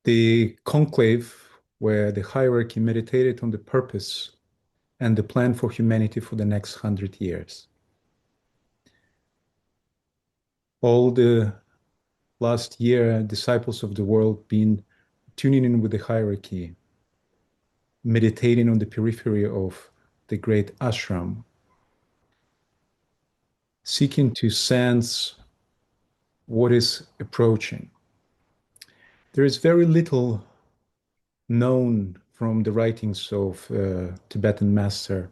the conclave where the hierarchy meditated on the purpose and the plan for humanity for the next 100 years. All the last year, disciples of the world been tuning in with the hierarchy, meditating on the periphery of the great ashram, seeking to sense what is approaching. There is very little known from the writings of Tibetan master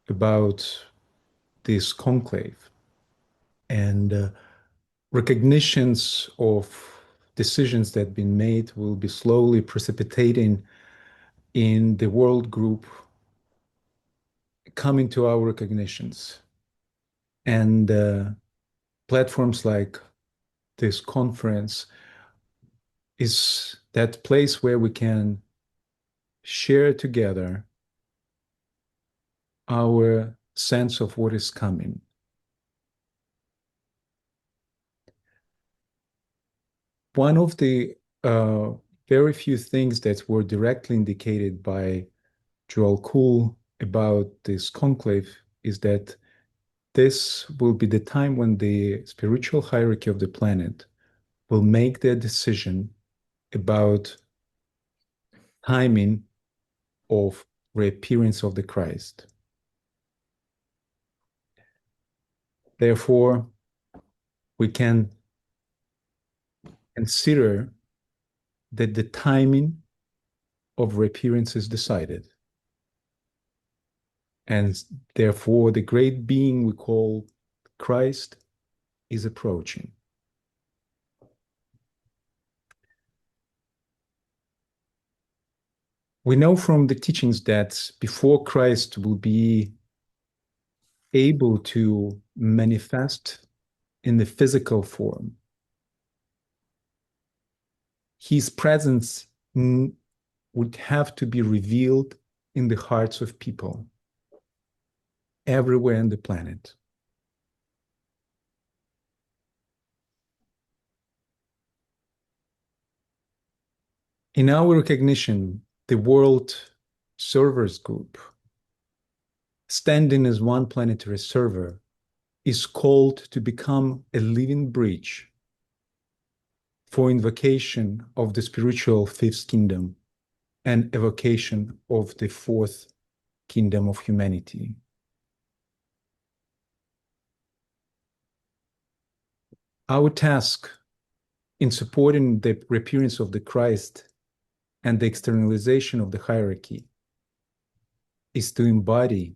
about this conclave, and recognitions of decisions that have been made will be slowly precipitating in the world group coming to our recognitions. And platforms like this conference is that place where we can share together our sense of what is coming. One of the very few things that were directly indicated by Joel Kuhl about this conclave is that this will be the time when the spiritual hierarchy of the planet will make their decision about timing of reappearance of the Christ. Therefore, we can consider that the timing of reappearance is decided. And therefore, the great being we call Christ is approaching. We know from the teachings that before Christ will be able to manifest in the physical form, his presence would have to be revealed in the hearts of people everywhere on the planet. In our recognition, the World Servers Group, standing as one planetary server, is called to become a living bridge for invocation of the spiritual fifth kingdom and evocation of the fourth kingdom of humanity. Our task in supporting the reappearance of the Christ and the externalization of the hierarchy is to embody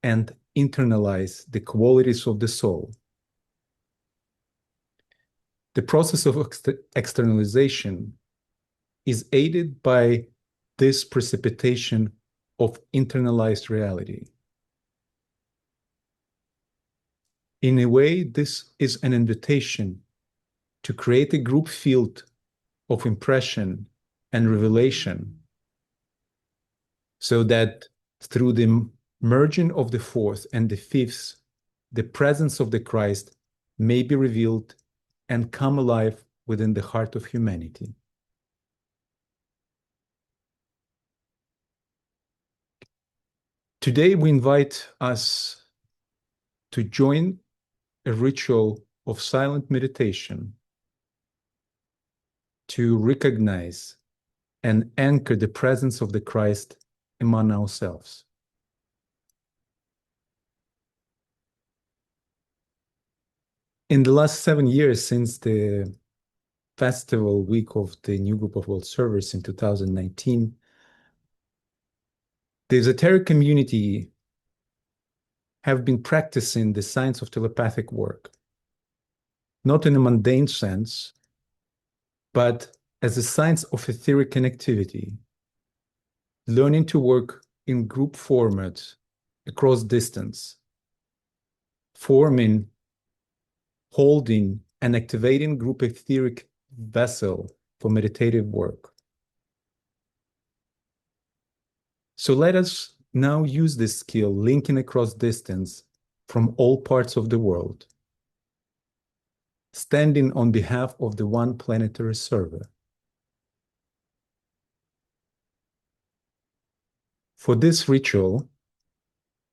and internalize the qualities of the soul. The process of externalization is aided by this precipitation of internalized reality. In a way, this is an invitation to create a group field of impression and revelation, so that through the merging of the fourth and the fifth, the presence of the Christ may be revealed and come alive within the heart of humanity. Today, we invite us to join a ritual of silent meditation to recognize and anchor the presence of the Christ among ourselves. In the last 7 years since the festival week of the new group of world servers in 2019, the esoteric community have been practicing the science of telepathic work, not in a mundane sense, but as a science of etheric connectivity, learning to work in group formats across distance, forming, holding, and activating group etheric vessel for meditative work. So let us now use this skill, linking across distance from all parts of the world, standing on behalf of the one planetary server. For this ritual,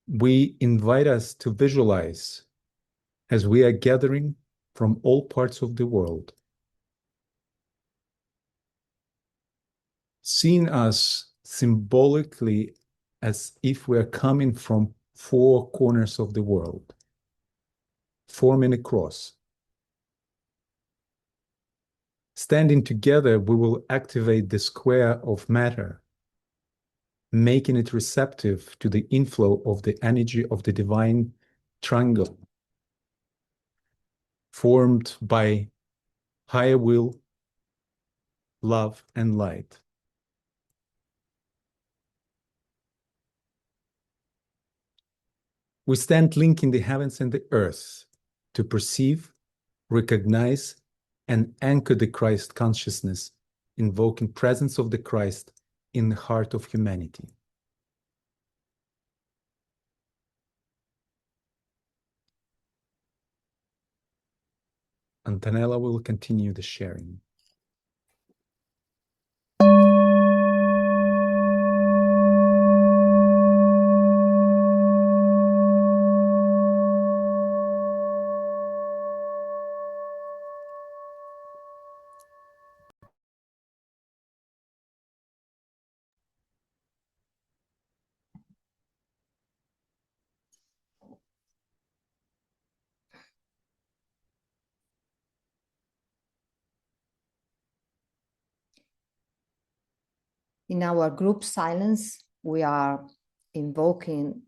we invite us to visualize as we are gathering from all parts of the world, seeing us symbolically as if we are coming from four corners of the world, forming a cross. Standing together, we will activate the square of matter, making it receptive to the inflow of the energy of the divine triangle, formed by higher will, love, and light. We stand linking the heavens and the earth to perceive, recognize, and anchor the Christ consciousness, invoking presence of the Christ in the heart of humanity. Antonella will continue the sharing. In our group silence, we are invoking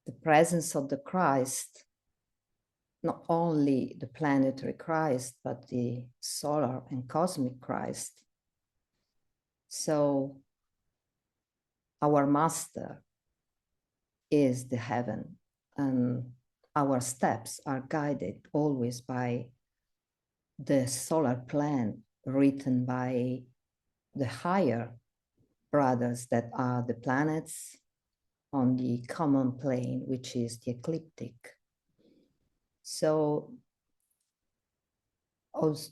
the presence of the Christ, not only the planetary Christ, but the solar and cosmic Christ. So our master is the heaven, and our steps are guided always by the solar plan written by the higher brothers that are the planets on the common plane, which is the ecliptic. So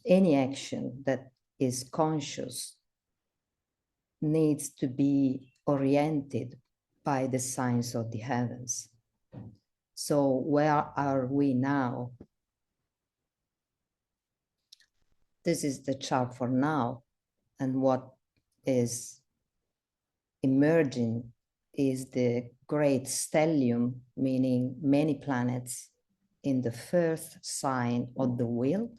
any action that is conscious needs to be oriented by the signs of the heavens. So where are we now? This is the chart for now. And what is emerging is the great stellium, meaning many planets in the first sign of the wheel,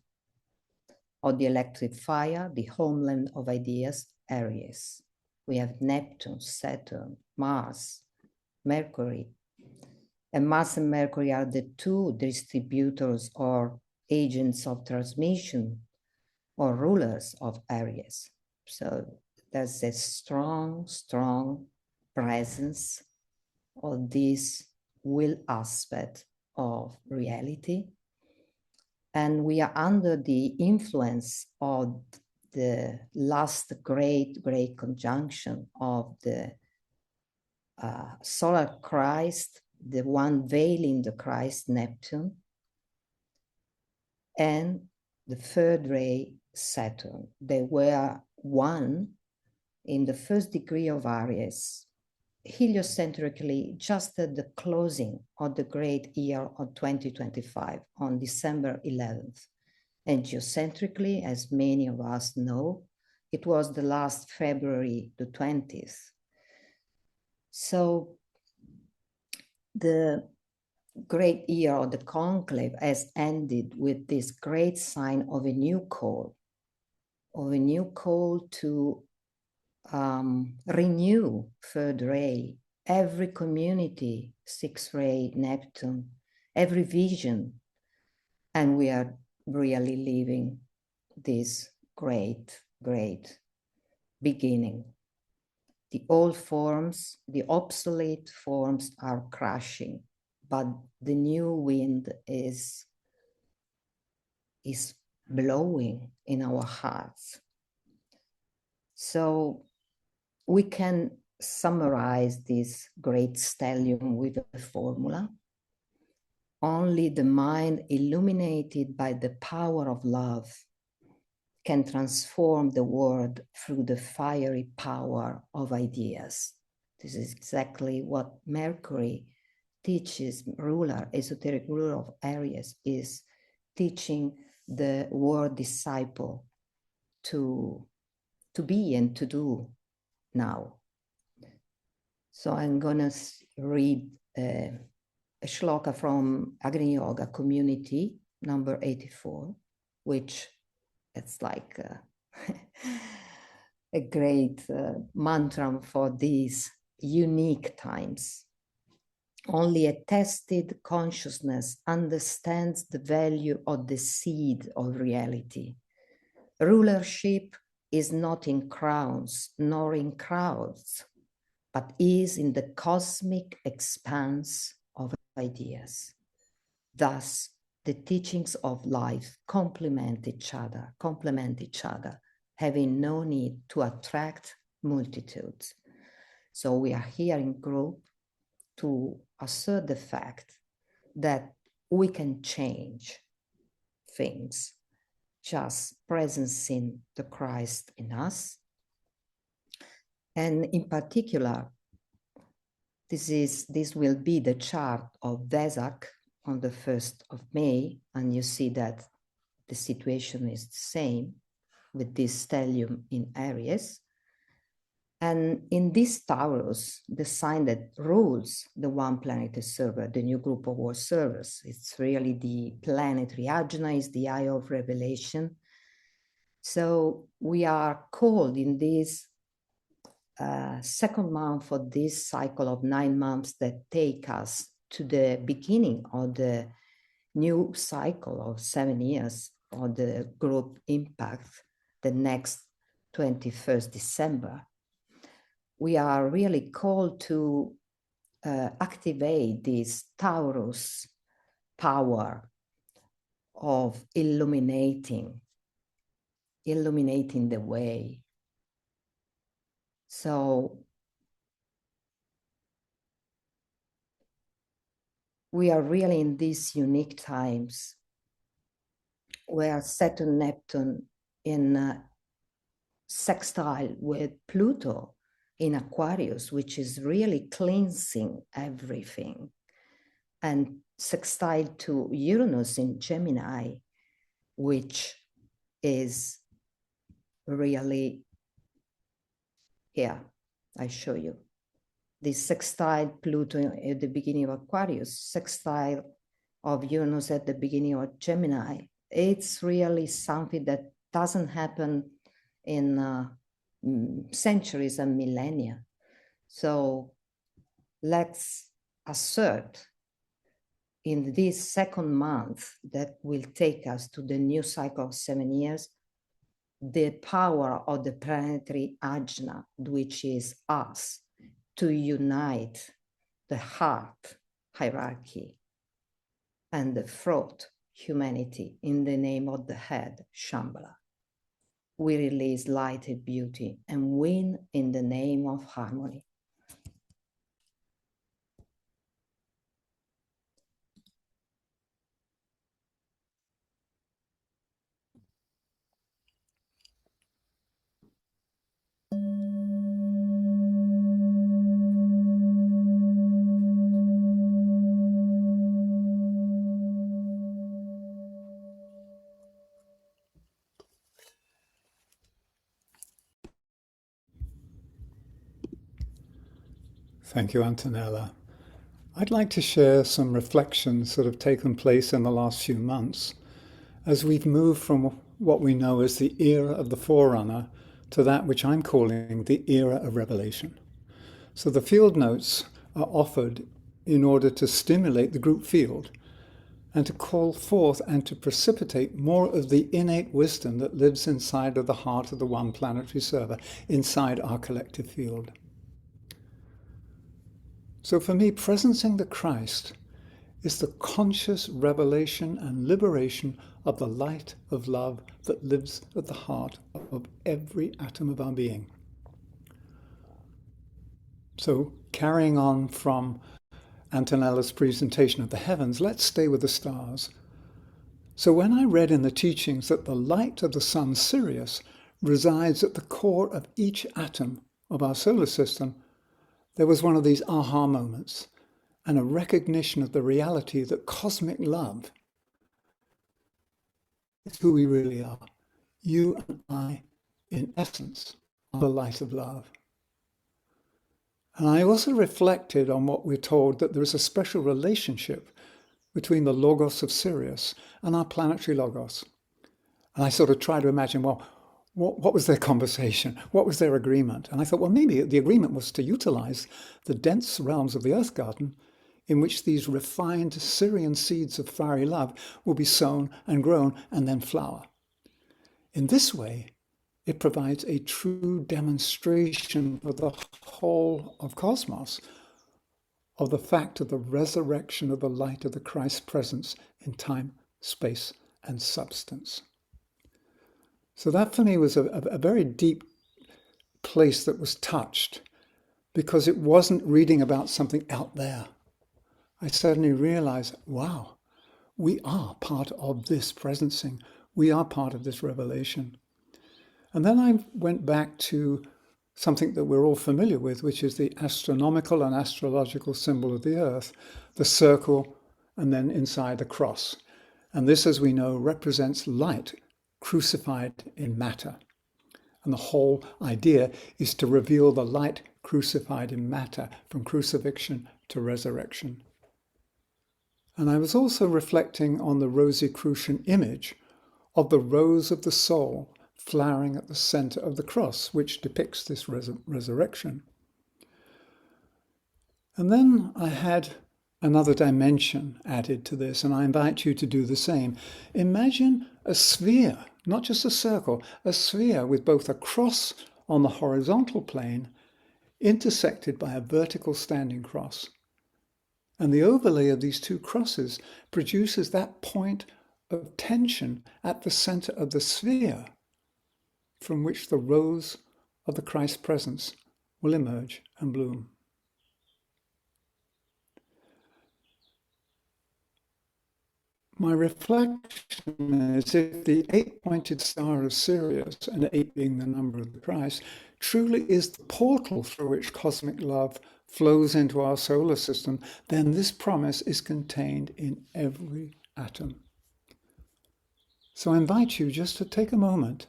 of the electric fire, the homeland of ideas, Aries. We have Neptune, Saturn, Mars, Mercury. And Mars and Mercury are the two distributors or agents of transmission or rulers of Aries. So there's a strong, strong presence of this will aspect of reality. And we are under the influence of the last great conjunction of the solar Christ, the one veiling the Christ, Neptune, and the third ray, Saturn. They were one in the first degree of Aries, heliocentrically just at the closing of the great year of 2025 on December 11th. And geocentrically, as many of us know, it was the last February the 20th. So the great year of the conclave has ended with this great sign of a new call to renew third ray, every community, sixth ray, Neptune, every vision. And we are really living this great beginning. The old forms, the obsolete forms are crashing, but the new wind is blowing in our hearts. So we can summarize this great stellium with a formula. Only the mind illuminated by the power of love can transform the world through the fiery power of ideas. This is exactly what Mercury teaches, esoteric ruler of Aries, is teaching the word disciple to be and to do now. So I'm gonna read a shloka from Agni Yoga Community, number 84, which it's like a great mantra for these unique times. Only a tested consciousness understands the value of the seed of reality. Rulership is not in crowns nor in crowds, but is in the cosmic expanse of ideas. Thus, the teachings of life complement each other, having no need to attract multitudes. So we are here in group to assert the fact that we can change things, just presencing the Christ in us. And in particular, this will be the chart of Vesak on the 1st of May, and you see that the situation is the same with this stellium in Aries. And in this Taurus, the sign that rules the one planet server, the new group of war servers, it's really the planetary ajna, is the eye of revelation. So we are called in this second month of this cycle of 9 months that take us to the beginning of the new cycle of 7 years of the group impact, the next 21st December. We are really called to activate this Taurus power of illuminating the way. So we are really in these unique times where Saturn, Neptune in sextile with Pluto in Aquarius, which is really cleansing everything, and sextile to Uranus in Gemini, which is really, here, I show you. This sextile Pluto at the beginning of Aquarius, sextile of Uranus at the beginning of Gemini. It's really something that doesn't happen in centuries and millennia. So let's assert in this second month that will take us to the new cycle of 7 years, the power of the planetary ajna, which is us, to unite the heart hierarchy and the throat humanity in the name of the head Shambhala. We release light and beauty and win in the name of harmony. Thank you, Antonella. I'd like to share some reflections that have taken place in the last few months as we've moved from what we know as the era of the Forerunner to that which I'm calling the era of Revelation. So the field notes are offered in order to stimulate the group field and to call forth and to precipitate more of the innate wisdom that lives inside of the heart of the one planetary server, inside our collective field. So for me, presencing the Christ is the conscious revelation and liberation of the light of love that lives at the heart of every atom of our being. So carrying on from Antonella's presentation of the heavens, let's stay with the stars. So when I read in the teachings that the light of the sun Sirius resides at the core of each atom of our solar system, there was one of these aha moments and a recognition of the reality that cosmic love is who we really are. You and I, in essence, are the light of love. And I also reflected on what we're told, that there is a special relationship between the Logos of Sirius and our planetary Logos. And I sort of tried to imagine, well, what was their conversation? What was their agreement? And I thought, well, maybe the agreement was to utilize the dense realms of the Earth Garden in which these refined Syrian seeds of fiery love will be sown and grown and then flower. In this way, it provides a true demonstration for the whole of cosmos of the fact of the resurrection of the light of the Christ presence in time, space, and substance. So that for me was a very deep place that was touched, because it wasn't reading about something out there. I suddenly realized, wow, we are part of this presencing. We are part of this revelation. And then I went back to something that we're all familiar with, which is the astronomical and astrological symbol of the Earth, the circle, and then inside the cross. And this, as we know, represents light crucified in matter. And the whole idea is to reveal the light crucified in matter from crucifixion to resurrection. And I was also reflecting on the Rosicrucian image of the rose of the soul flowering at the center of the cross, which depicts this resurrection. And then I had another dimension added to this, and I invite you to do the same. Imagine a sphere, not just a circle, a sphere with both a cross on the horizontal plane intersected by a vertical standing cross. And the overlay of these two crosses produces that point of tension at the center of the sphere from which the rose of the Christ presence will emerge and bloom. My reflection is, if the 8-pointed star of Sirius, and 8 being the number of the Christ, truly is the portal through which cosmic love flows into our solar system, then this promise is contained in every atom. So I invite you just to take a moment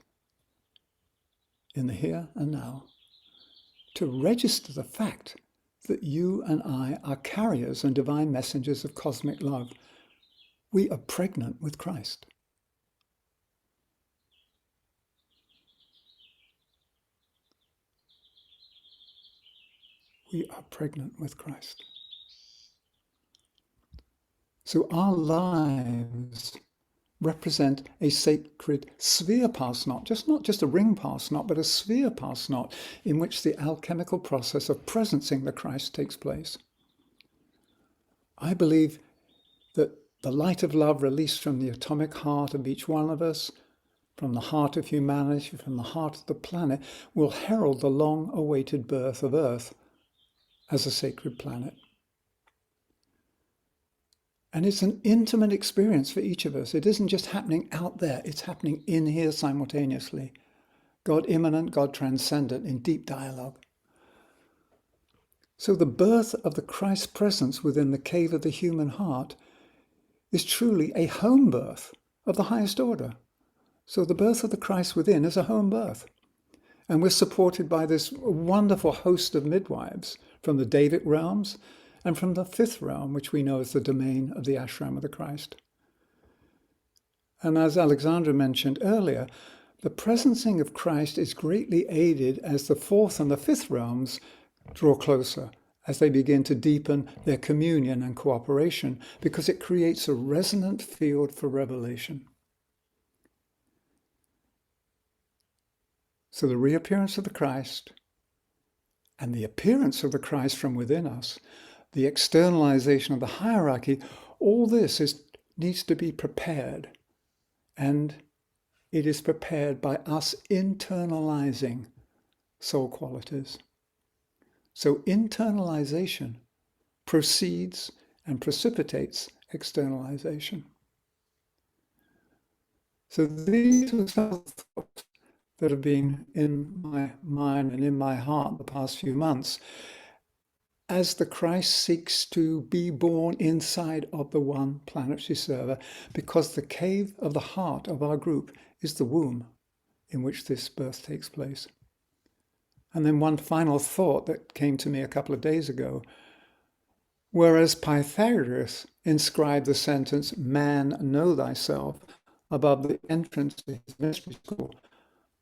in the here and now to register the fact that you and I are carriers and divine messengers of cosmic love. We are pregnant with Christ. We are pregnant with Christ. So our lives represent a sacred sphere pass knot, not just a ring pass knot, but a sphere pass knot in which the alchemical process of presencing the Christ takes place. I believe that the light of love released from the atomic heart of each one of us, from the heart of humanity, from the heart of the planet, will herald the long-awaited birth of Earth as a sacred planet. And it's an intimate experience for each of us. It isn't just happening out there, it's happening in here simultaneously. God immanent, God transcendent, in deep dialogue. So the birth of the Christ presence within the cave of the human heart is truly a home birth of the highest order. So the birth of the Christ within is a home birth. And we're supported by this wonderful host of midwives from the Davidic realms and from the 5th realm, which we know is the domain of the ashram of the Christ. And as Aleksandr mentioned earlier, the presencing of Christ is greatly aided as the 4th and the 5th realms draw closer, as they begin to deepen their communion and cooperation, because it creates a resonant field for revelation. So the reappearance of the Christ and the appearance of the Christ from within us, the externalization of the hierarchy, all this needs to be prepared. And it is prepared by us internalizing soul qualities. So internalization proceeds and precipitates externalization. So these are some thoughts that have been in my mind and in my heart the past few months. as the Christ seeks to be born inside of the one planetary server, because the cave of the heart of our group is the womb in which this birth takes place. And then one final thought that came to me a couple of days ago. Whereas Pythagoras inscribed the sentence, "Man, know thyself," above the entrance to his mystery school,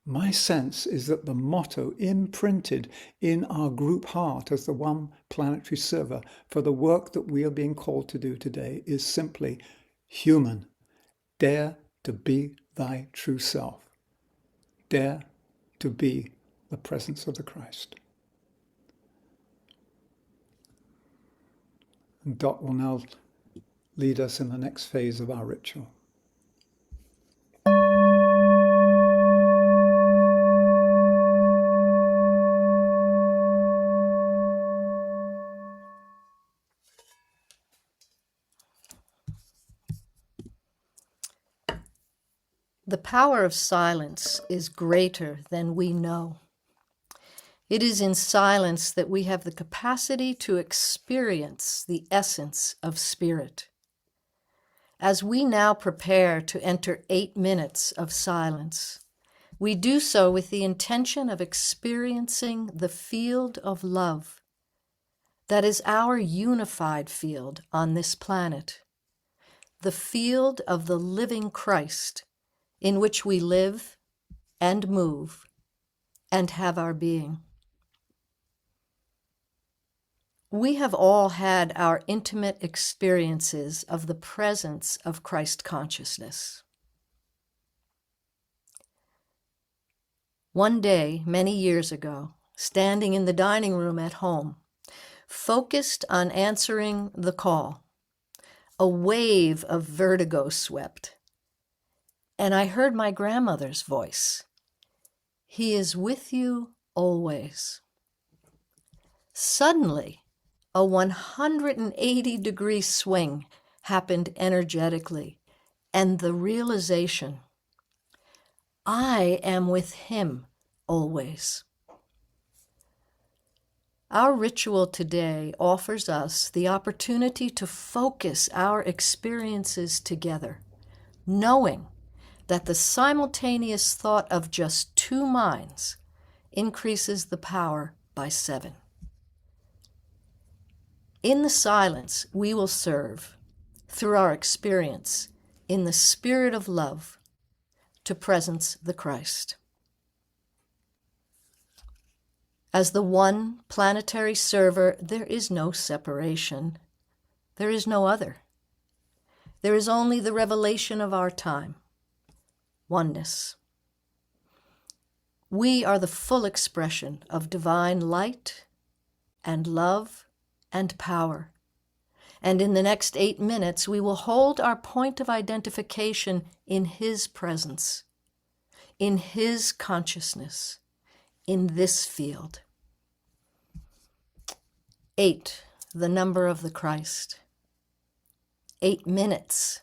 my sense is that the motto imprinted in our group heart as the one planetary server for the work that we are being called to do today is simply, human, dare to be thy true self. Dare to be the presence of the Christ. And Dot will now lead us in the next phase of our ritual. The power of silence is greater than we know. It is in silence that we have the capacity to experience the essence of spirit. As we now prepare to enter 8 minutes of silence, we do so with the intention of experiencing the field of love that is our unified field on this planet, the field of the living Christ in which we live and move and have our being. We have all had our intimate experiences of the presence of Christ consciousness. One day, many years ago, standing in the dining room at home, focused on answering the call, a wave of vertigo swept, and I heard my grandmother's voice. "He is with you always." Suddenly, a 180-degree swing happened energetically, and the realization, I am with him always. Our ritual today offers us the opportunity to focus our experiences together, knowing that the simultaneous thought of just 2 minds increases the power by 7. In the silence, we will serve, through our experience, in the spirit of love, to presence the Christ. As the one planetary server, there is no separation. There is no other. There is only the revelation of our time, oneness. We are the full expression of divine light and love and power. And in the next 8 minutes, we will hold our point of identification in his presence, in his consciousness, in this field. 8, the number of the Christ. 8 minutes,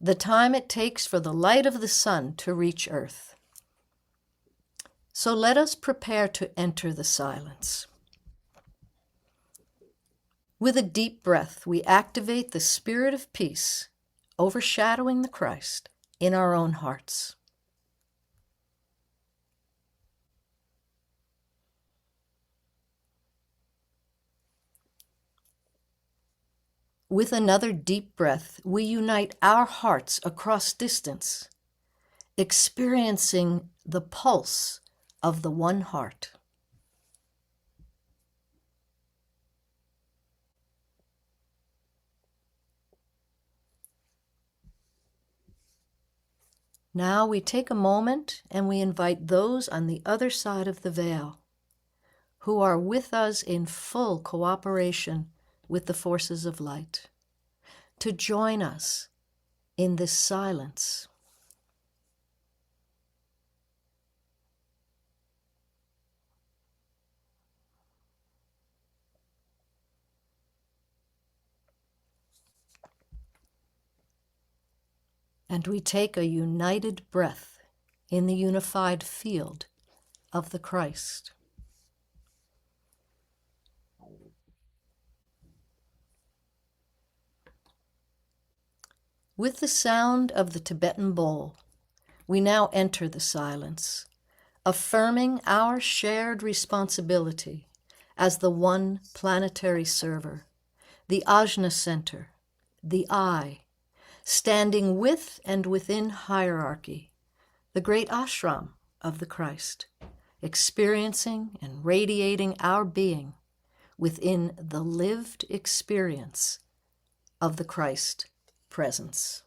the time it takes for the light of the sun to reach earth. So let us prepare to enter the silence. With a deep breath, we activate the spirit of peace, overshadowing the Christ in our own hearts. With another deep breath, we unite our hearts across distance, experiencing the pulse of the one heart. Now we take a moment and we invite those on the other side of the veil who are with us in full cooperation with the forces of light to join us in this silence. And we take a united breath in the unified field of the Christ. With the sound of the Tibetan bowl, we now enter the silence, affirming our shared responsibility as the one planetary server, the Ajna center, the I, standing with and within hierarchy, the great ashram of the Christ, experiencing and radiating our being within the lived experience of the Christ presence.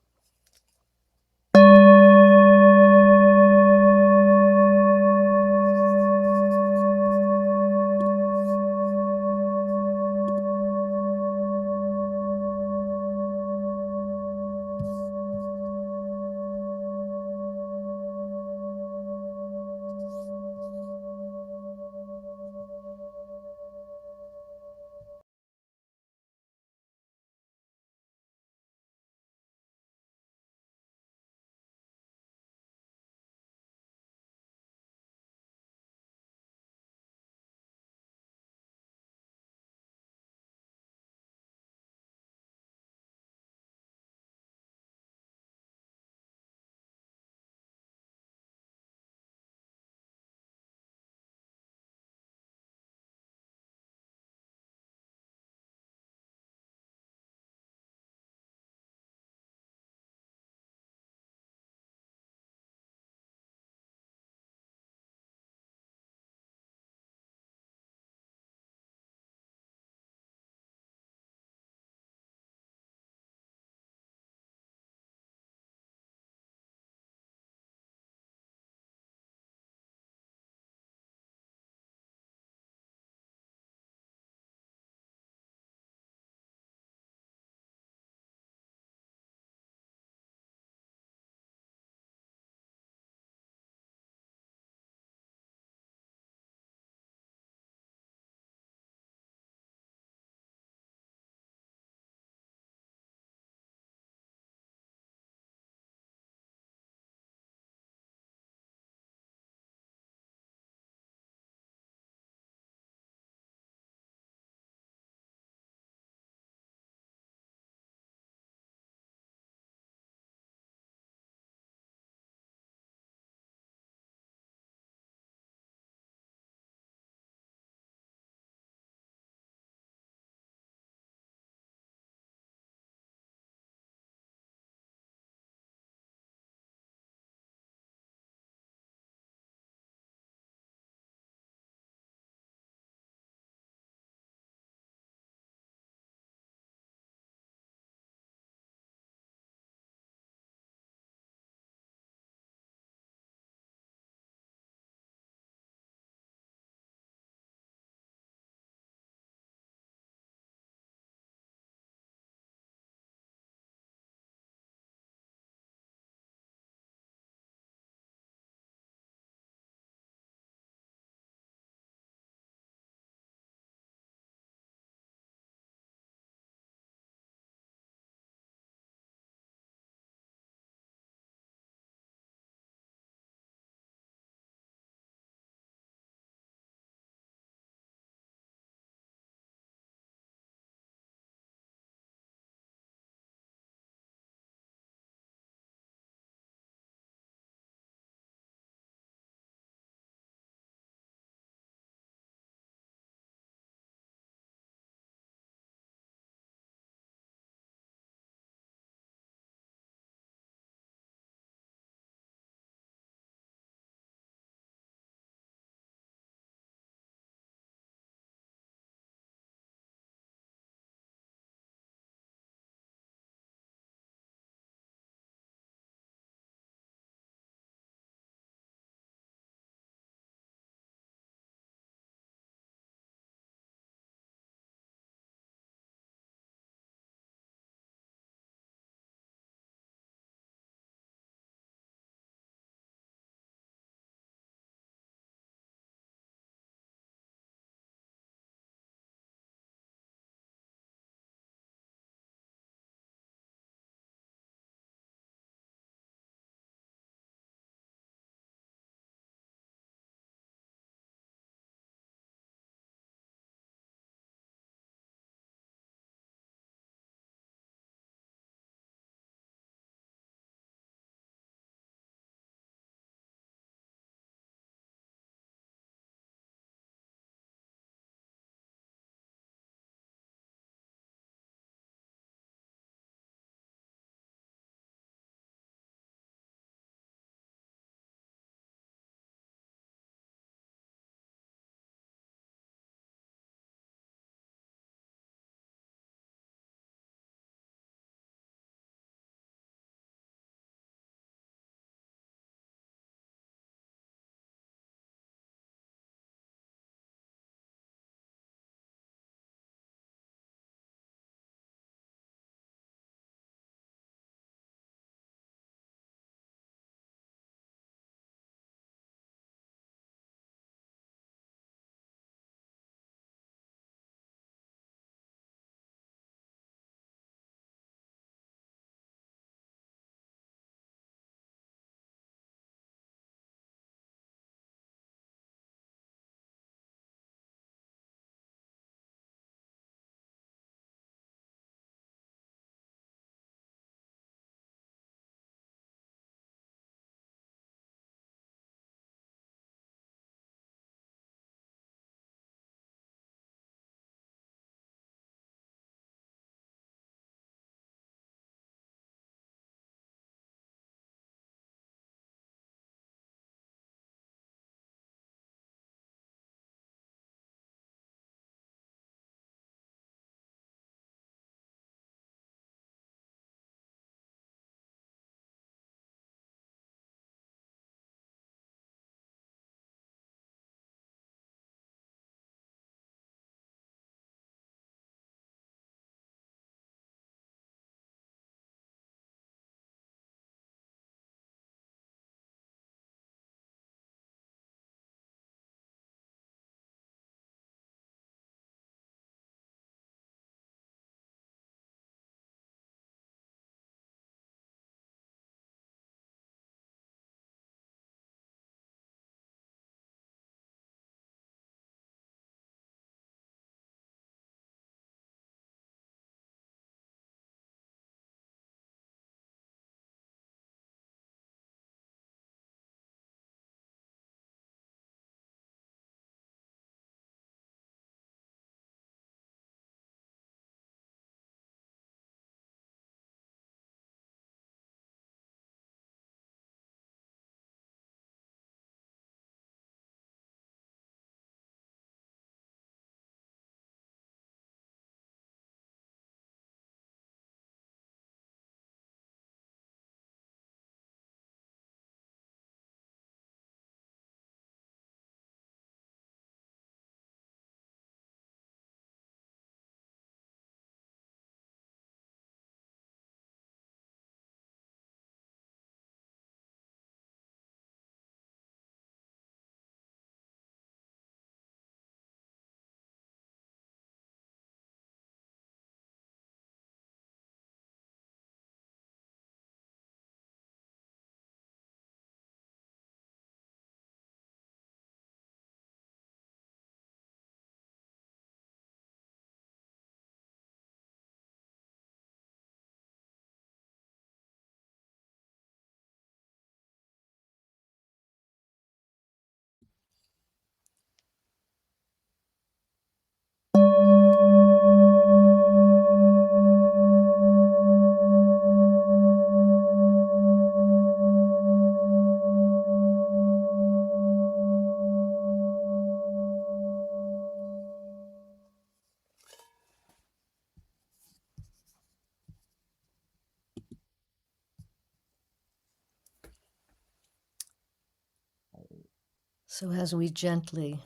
So as we gently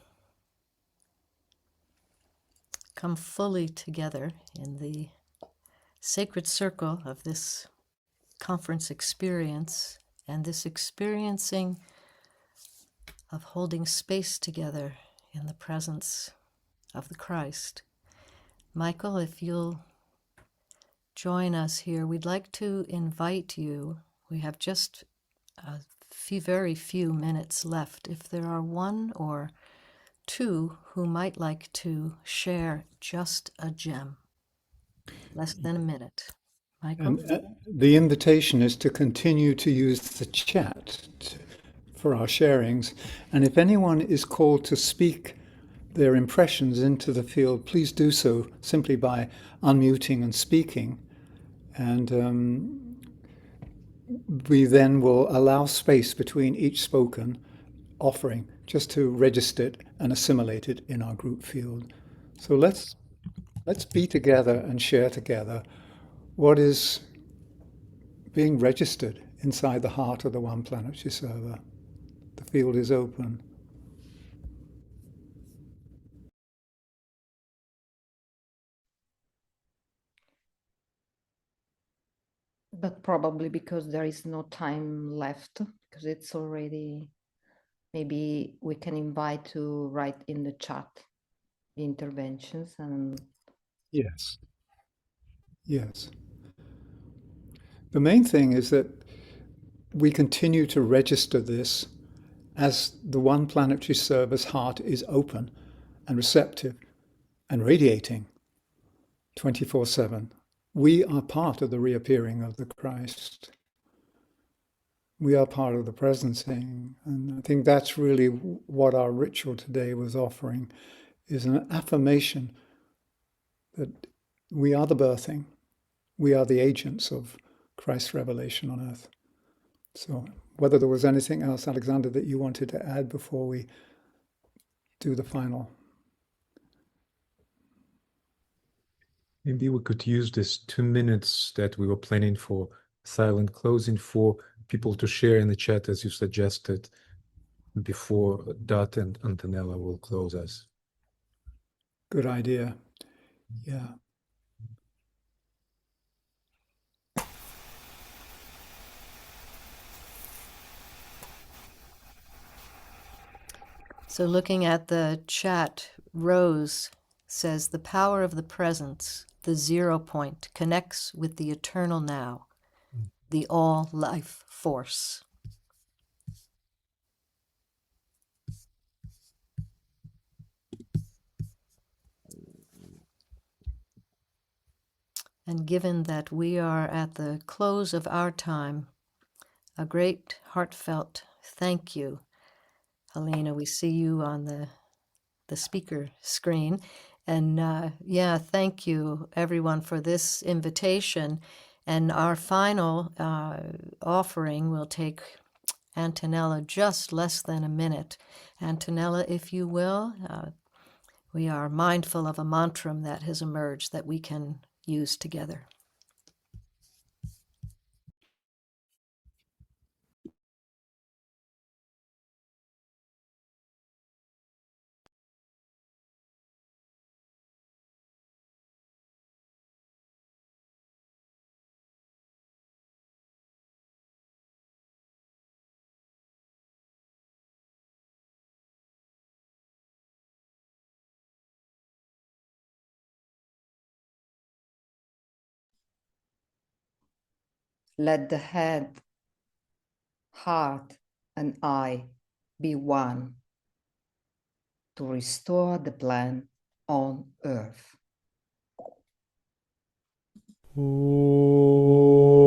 come fully together in the sacred circle of this conference experience and this experiencing of holding space together in the presence of the Christ. Michael, if you'll join us here, we'd like to invite you. We have just a very few minutes left. If there are one or two who might like to share just a gem, less than a minute. Michael? And the invitation is to continue to use the chat for our sharings. And if anyone is called to speak their impressions into the field, please do so simply by unmuting and speaking. And we then will allow space between each spoken offering just to register it and assimilate it in our group field. So let's be together and share together what is being registered inside the heart of the one planetary server. The field is open. But probably because there is no time left, because it's already, maybe we can invite to write in the chat the interventions and... Yes. Yes. The main thing is that we continue to register this as the one planetary server's heart is open and receptive and radiating 24/7. We are part of the reappearing of the Christ. We are part of the presencing. And I think that's really what our ritual today was offering, is an affirmation that we are the birthing. We are the agents of Christ's revelation on earth. So whether there was anything else, Aleksandr, that you wanted to add before we do the final. Maybe we could use this 2 minutes that we were planning for silent closing for people to share in the chat, as you suggested, before Dot and Antonella will close us. Good idea. Yeah. So looking at the chat, Rose says, the power of the presence, the 0 point, connects with the eternal now, the all life force. And given that we are at the close of our time, a great heartfelt thank you. Helena, we see you on the speaker screen. And thank you everyone for this invitation. And our final offering will take Antonella just less than a minute. Antonella, if you will, we are mindful of a mantra that has emerged that we can use together. Let the head, heart, and eye be one to restore the plan on earth. Ooh.